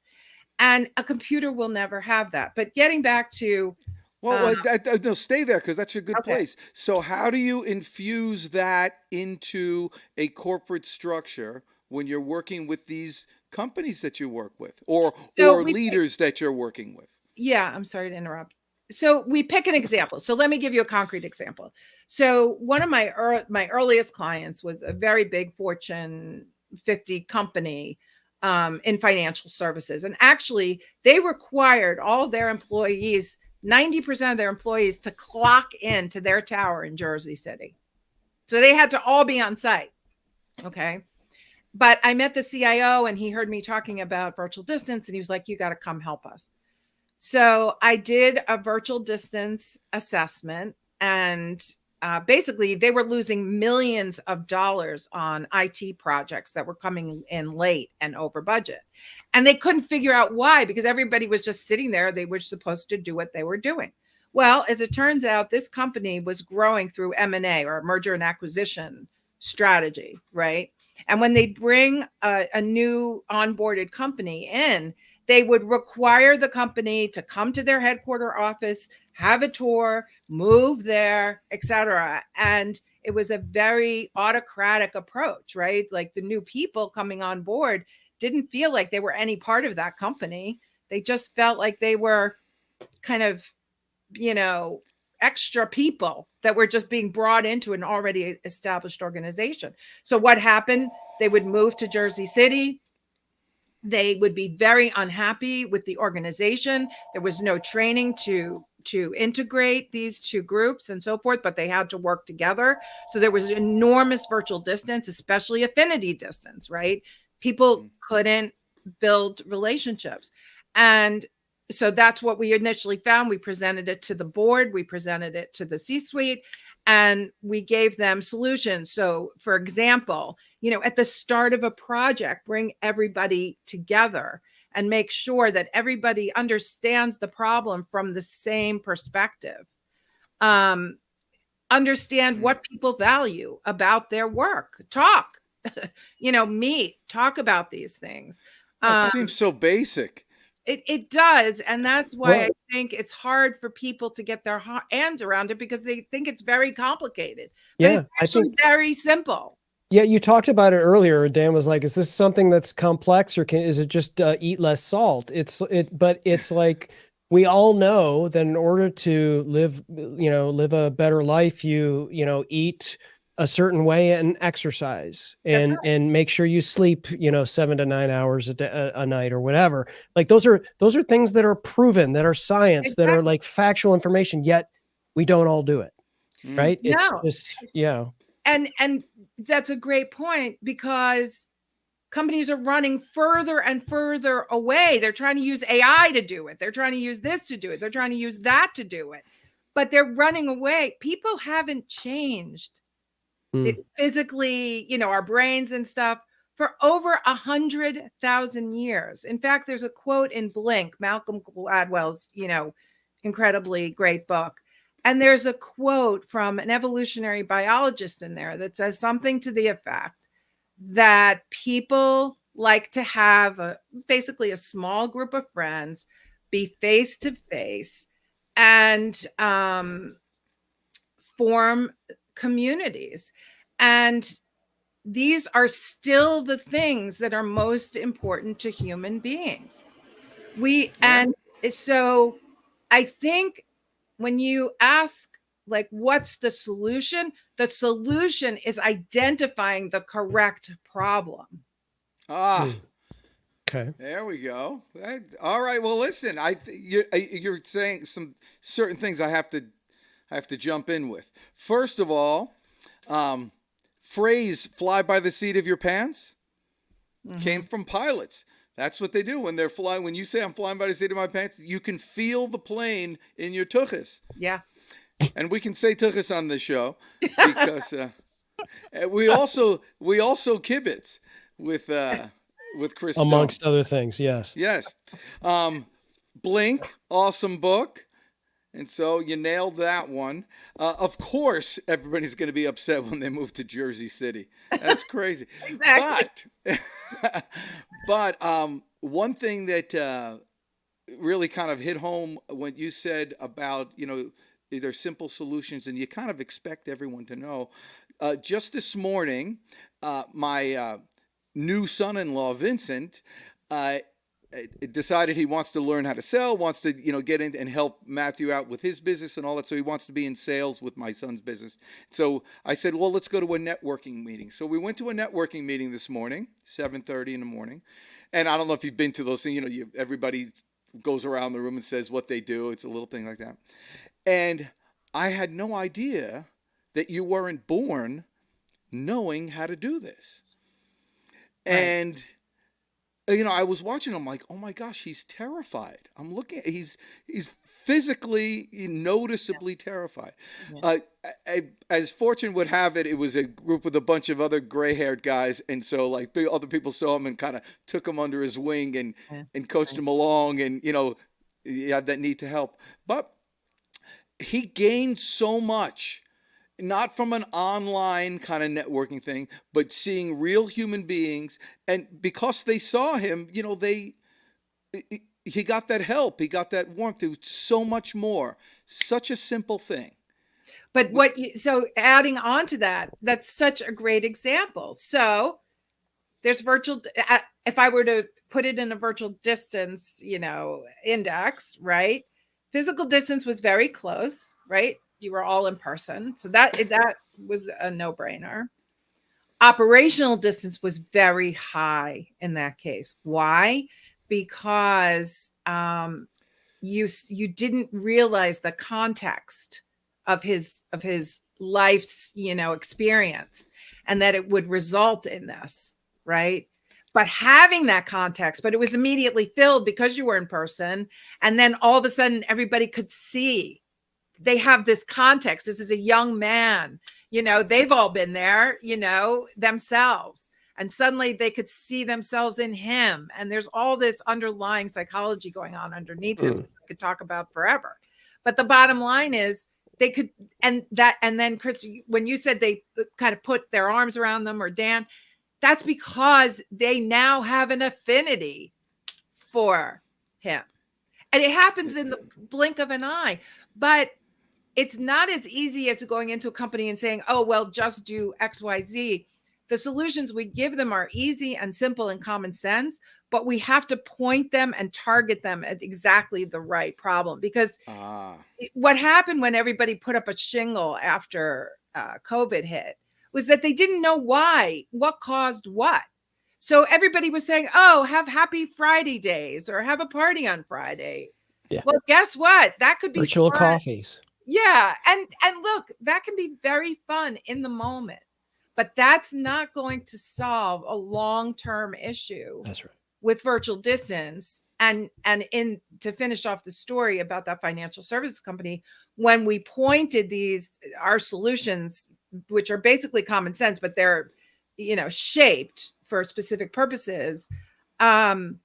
And a computer will never have that. But getting back to Well, no, stay there because that's a good Okay. place. So, how do you infuse that into a corporate structure when you're working with these companies that you work with, or So we leaders that you're working with? Yeah, I'm sorry to interrupt. So we pick an example. So let me give you a concrete example. So one of my earliest clients was a very big Fortune 50 company in financial services, and actually they required all of their employees, 90% of their employees, to clock in to their tower in Jersey City. So they had to all be on site. Okay. But I met the CIO and he heard me talking about virtual distance and he was like, you got to come help us. So I did a virtual distance assessment, and basically they were losing millions of dollars on IT projects that were coming in late and over budget. And they couldn't figure out why, because everybody was just sitting there. They were supposed to do what they were doing. Well, as it turns out, this company was growing through M&A, or merger and acquisition strategy, right? And when they bring a new onboarded company in, they would require the company to come to their headquarter office, have a tour, move there, etc. And it was a very autocratic approach, right? Like the new people coming on board didn't feel like they were any part of that company. They just felt like they were kind of, extra people that were just being brought into an already established organization. So what happened? They would move to Jersey City. They would be very unhappy with the organization. There was no training to integrate these two groups and so forth, but they had to work together. So there was enormous virtual distance, especially affinity distance, right? People couldn't build relationships. And so that's what we initially found. We presented it to the board, we presented it to the C-suite, and we gave them solutions. So, for example, at the start of a project, bring everybody together and make sure that everybody understands the problem from the same perspective. Understand what people value about their work. Talk, meet, talk about these things. It seems so basic. It does. And that's why I think it's hard for people to get their hands around it, because they think it's very complicated. But it's actually very simple. Yeah, you talked about it earlier. Dan was like, "Is this something that's complex, or is it just eat less salt?" But it's like we all know that in order to live a better life, you eat a certain way and exercise, and make sure you sleep 7 to 9 hours a night or whatever. Like those are things that are proven, that are science, that are like factual information. Yet we don't all do it, right? It's just And that's a great point, because companies are running further and further away. They're trying to use AI to do it. They're trying to use this to do it. They're trying to use that to do it. But they're running away. People haven't changed physically, our brains and stuff, for over 100,000 years. In fact, there's a quote in Blink, Malcolm Gladwell's, incredibly great book. And there's a quote from an evolutionary biologist in there that says something to the effect that people like to have basically a small group of friends, be face to face, and form communities. And these are still the things that are most important to human beings. And so I think when you ask, like, what's the solution is identifying the correct problem. Okay. There we go. All right. Well, listen, you're saying some certain things I have to jump in with. First of all, phrase "fly by the seat of your pants" came from pilots. That's what they do when they're flying. When you say I'm flying by the seat of my pants, you can feel the plane in your tuchus. Yeah. And we can say tuchus on this show because we also kibitz with Chris Stone. Amongst other things, yes. Yes. Blink, awesome book. And so you nailed that one. Of course, everybody's going to be upset when they move to Jersey City. That's crazy. Exactly. But one thing that really kind of hit home when you said about, either simple solutions, and you kind of expect everyone to know. Just this morning, my new son-in-law, Vincent, decided he wants to learn how to sell, wants to, get in and help Matthew out with his business and all that. So he wants to be in sales with my son's business. So I said, well, let's go to a networking meeting. So we went to a networking meeting this morning, 7:30 in the morning. And I don't know if you've been to those things, everybody goes around the room and says what they do. It's a little thing like that. And I had no idea that you weren't born knowing how to do this. Right. And I was watching him like, oh my gosh, he's terrified. I'm looking, he's physically, noticeably terrified. Yeah. As fortune would have it, it was a group with a bunch of other gray-haired guys. And so like other people saw him and kind of took him under his wing and coached him along. And, he had that need to help. But he gained so much. Not from an online kind of networking thing, but seeing real human beings. And because they saw him, he got that help. He got that warmth. It was so much more. Such a simple thing. But so adding on to that, that's such a great example. So there's virtual, if I were to put it in a virtual distance, index, right? Physical distance was very close, right? You were all in person. So that was a no-brainer. Operational distance was very high in that case. Why? Because you didn't realize the context of his life's, experience, and that it would result in this, right? But having that context, but it was immediately filled because you were in person. And then all of a sudden everybody could see. They have this context. This is a young man, they've all been there, themselves. And suddenly they could see themselves in him. And there's all this underlying psychology going on underneath this, which we could talk about forever. But the bottom line is they could, and then Chris, when you said they kind of put their arms around them, or Dan, that's because they now have an affinity for him. And it happens in the blink of an eye. But it's not as easy as going into a company and saying, oh, well, just do X, Y, Z. The solutions we give them are easy and simple and common sense, but we have to point them and target them at exactly the right problem. Because what happened when everybody put up a shingle after COVID hit was that they didn't know what caused what. So everybody was saying, oh, have happy Friday days or have a party on Friday. Yeah. Well, guess what? That could be virtual coffees. Yeah. And look, that can be very fun in the moment, but that's not going to solve a long-term issue. That's right. With virtual distance. And to finish off the story about that financial services company, when we pointed our solutions, which are basically common sense, but they're, shaped for specific purposes. The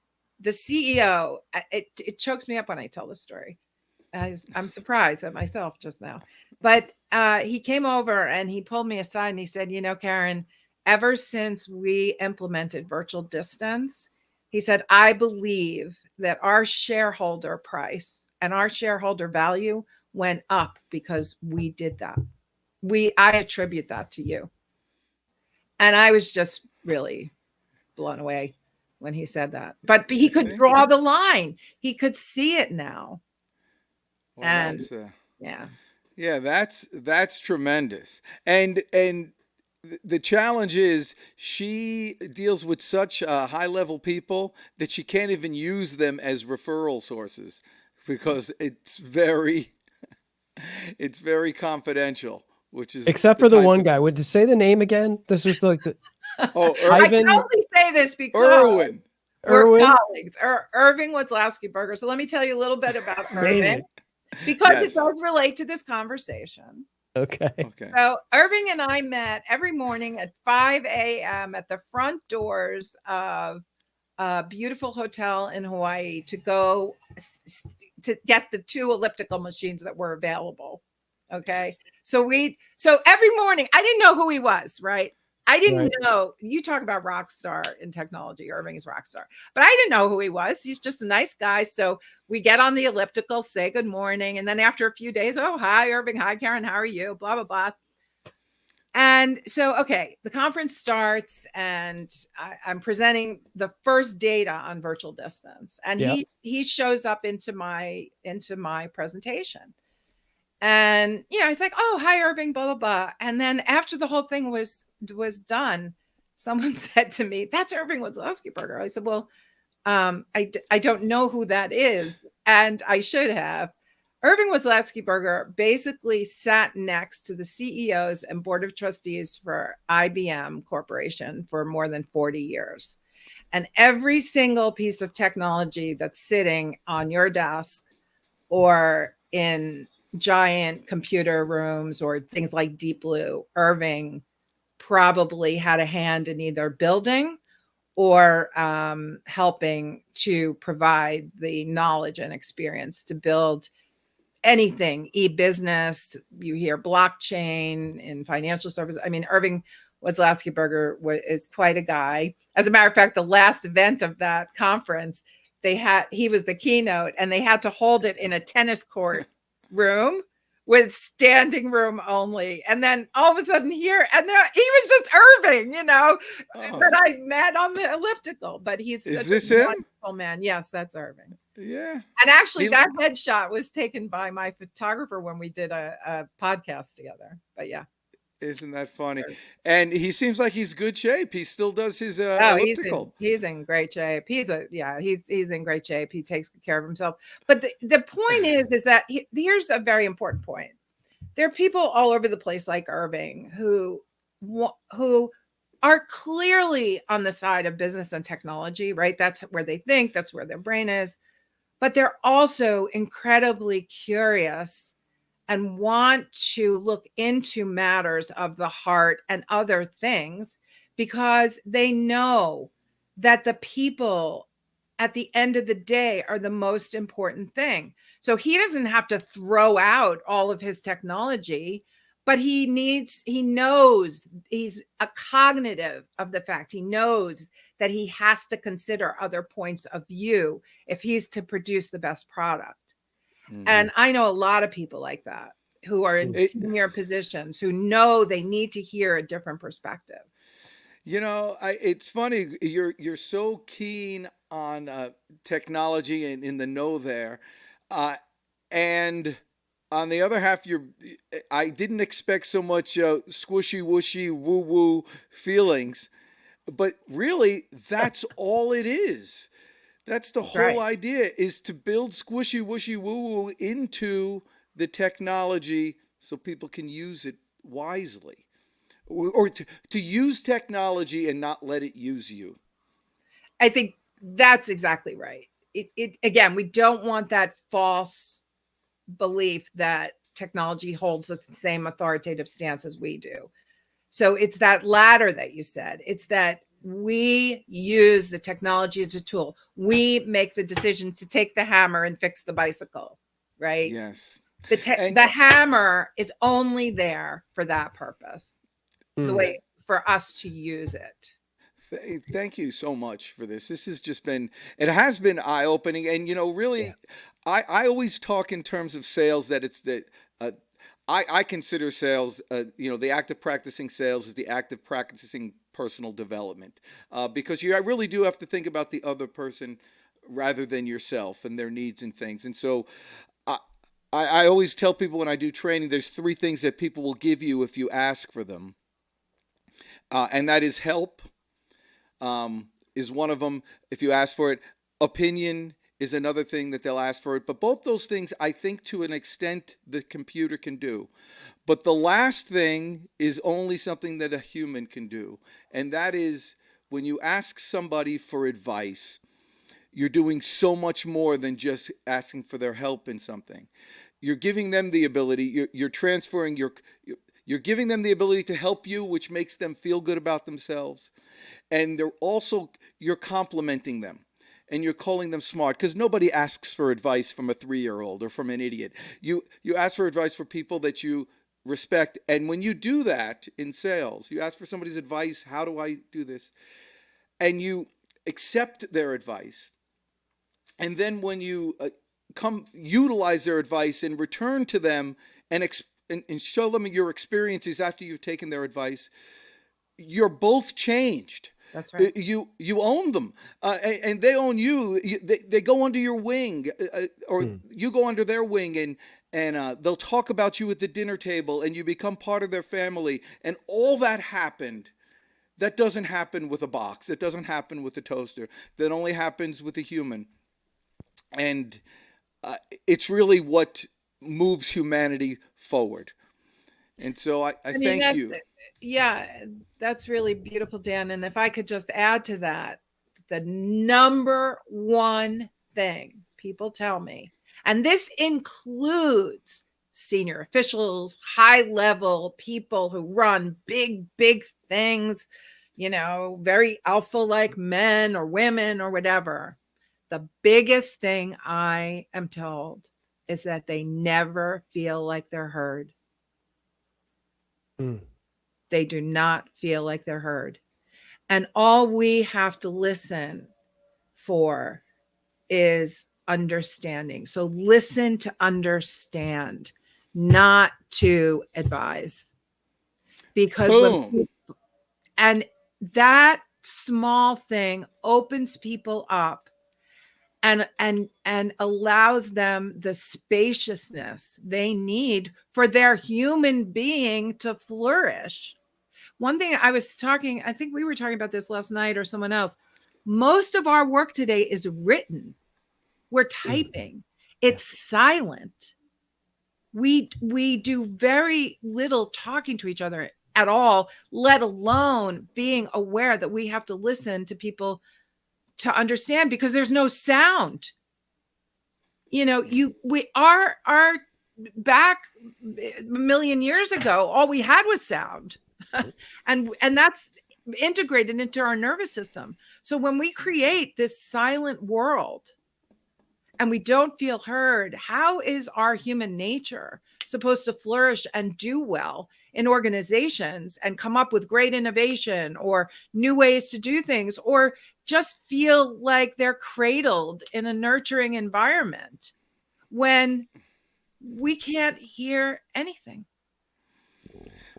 CEO, it chokes me up when I tell the story. I'm surprised at myself just now, but he came over and he pulled me aside and he said, Karen, ever since we implemented virtual distance, he said, I believe that our shareholder price and our shareholder value went up because we did that. I attribute that to you. And I was just really blown away when he said that, but he could draw the line. He could see it now. Well, and that's tremendous. And the challenge is she deals with such high level people that she can't even use them as referral sources because it's very confidential, which is except for the one guy. Would you say the name again? This was like the Irwin. I can only say this because Irwin. We're Irwin? colleagues. Irving Wazlowski Berger. So let me tell you a little bit about Irving, Amazing. because it Yes. does relate to this conversation. Okay. Okay. So Irving and I met every morning at 5 a.m. at the front doors of a beautiful hotel in Hawaii to go to get the 2 elliptical machines that were available. Okay. So every morning, I didn't know who he was, right? I didn't know. You talk about rock star in technology. Irving is rock star, but I didn't know who he was. He's just a nice guy. So we get on the elliptical, say good morning, and then after a few days, oh, hi, Irving, hi, Karen, how are you? Blah blah blah. And so, okay, the conference starts, and I'm presenting the first data on virtual distance, and he shows up into my presentation. And he's like, "Oh, hi, Irving," blah blah blah. And then after the whole thing was done, someone said to me, "That's Irving Wazlowski Berger." I said, "Well, I don't know who that is, and I should have." Irving Wazlowski Berger basically sat next to the CEOs and board of trustees for IBM Corporation for more than 40 years. And every single piece of technology that's sitting on your desk or in giant computer rooms or things like Deep Blue, Irving probably had a hand in either building or helping to provide the knowledge and experience to build anything, e-business. You hear blockchain in financial services. I mean, Irving Wazlowski Berger is quite a guy. As a matter of fact, the last event of that conference, he was the keynote, and they had to hold it in a tennis court room with standing room only. And then all of a sudden here, and he was just Irving, that I met on the elliptical. But he's Is such a him? wonderful man. Yes, that's Irving. Yeah. And actually, that headshot was taken by my photographer when we did a podcast together. But yeah. Isn't that funny? And he seems like he's good shape. He still does his elliptical. He's in great shape. He's in great shape. He takes good care of himself. But the point is that here's a very important point. There are people all over the place like Irving who are clearly on the side of business and technology, right? That's where they think, that's where their brain is. But they're also incredibly curious and want to look into matters of the heart and other things because they know that the people at the end of the day are the most important thing. So he doesn't have to throw out all of his technology, but he knows, he's a cognitive of the fact. He knows that he has to consider other points of view if he's to produce the best product. Mm-hmm. And I know a lot of people like that who are in senior positions who know they need to hear a different perspective. It's funny. You're so keen on technology and in the know there. And on the other half, I didn't expect so much squishy, whooshy, woo-woo feelings. But really, that's all it is. That's the whole idea, is to build squishy, whooshy, woo-woo into the technology so people can use it wisely. Or to use technology and not let it use you. I think that's exactly right. Again, we don't want that false belief that technology holds the same authoritative stance as we do. So it's that latter that you said. It's that we use the technology as a tool. We make the decision to take the hammer and fix the bicycle, right? Yes. The hammer is only there for that purpose. The way for us to use it. Thank you so much for this. This has just been, it has been eye-opening. And, really, I always talk in terms of sales that it's that I consider sales, the act of practicing sales is the act of practicing personal development, because I really do have to think about the other person rather than yourself and their needs and things. And so I always tell people when I do training, there's 3 things that people will give you if you ask for them. And that is help, is one of them if you ask for it. Opinion is another thing that they'll ask for it. But both those things, I think to an extent, the computer can do. But the last thing is only something that a human can do. And that is when you ask somebody for advice, you're doing so much more than just asking for their help in something. You're giving them the ability, you're transferring you're giving them the ability to help you, which makes them feel good about themselves. And you're complimenting them. And you're calling them smart, because nobody asks for advice from a 3-year-old or from an idiot. You ask for advice for people that you respect. And when you do that in sales, you ask for somebody's advice. How do I do this? And you accept their advice. And then when you utilize their advice and return to them and show them your experiences after you've taken their advice, you're both changed. That's right. You own them, and they own you. They go under your wing, or you go under their wing, and they'll talk about you at the dinner table, and you become part of their family. And all that happened. That doesn't happen with a box. It doesn't happen with a toaster. That only happens with a human. And it's really what moves humanity forward. And so I thank you. Yeah, that's really beautiful, Dan. And if I could just add to that, the number one thing people tell me, and this includes senior officials, high level people who run big things, very alpha like men or women or whatever. The biggest thing I am told is that they never feel like they're heard. They do not feel like they're heard. And all we have to listen for is understanding. So listen to understand, not to advise. Because and that small thing opens people up and allows them the spaciousness they need for their human being to flourish. One thing I think we were talking about this last night or someone else. Most of our work today is written. We're typing. It's silent. We do very little talking to each other at all, let alone being aware that we have to listen to people to understand, because there's no sound. Our back a million years ago, all we had was sound. and that's integrated into our nervous system. So when we create this silent world and we don't feel heard, how is our human nature supposed to flourish and do well in organizations and come up with great innovation or new ways to do things, or just feel like they're cradled in a nurturing environment when we can't hear anything?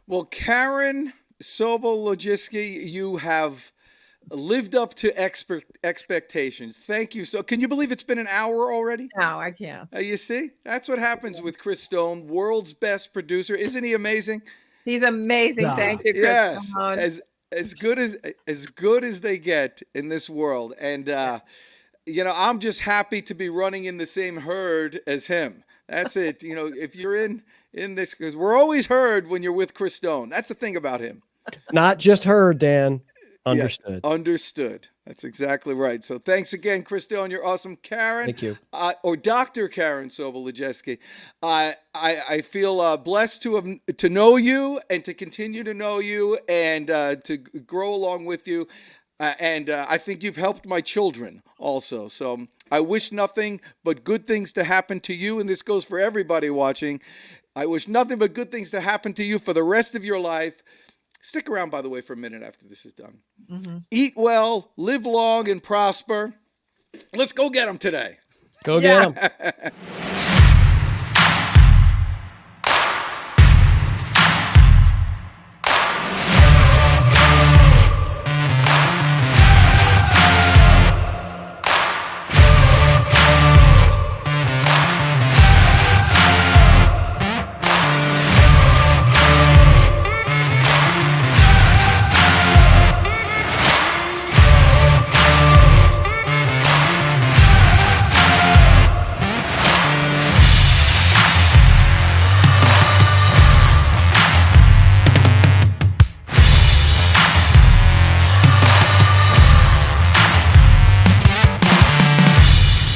Well, Karen Sobel Lojeski, you have lived up to expectations. Thank you. So can you believe it's been an hour already? No, I can't. You see, that's what happens with Chris Stone, world's best producer. Isn't he amazing? He's amazing. Thank you, Chris. Yes, as good as they get in this world. And I'm just happy to be running in the same herd as him. That's it. If you're in this, because we're always heard when you're with Chris Stone. That's the thing about him. Not just heard, Dan. Understood. Yeah, understood. That's exactly right. So thanks again, Chris Stone. You're awesome. Karen. Thank you. Or Dr. Karen Sobel Lojeski. I feel blessed to know you and to continue to know you and to grow along with you. And I think you've helped my children also. So I wish nothing but good things to happen to you. And this goes for everybody watching. I wish nothing but good things to happen to you for the rest of your life. Stick around, by the way, for a minute after this is done. Mm-hmm. Eat well, live long, and prosper. Let's go get them today. Go get them.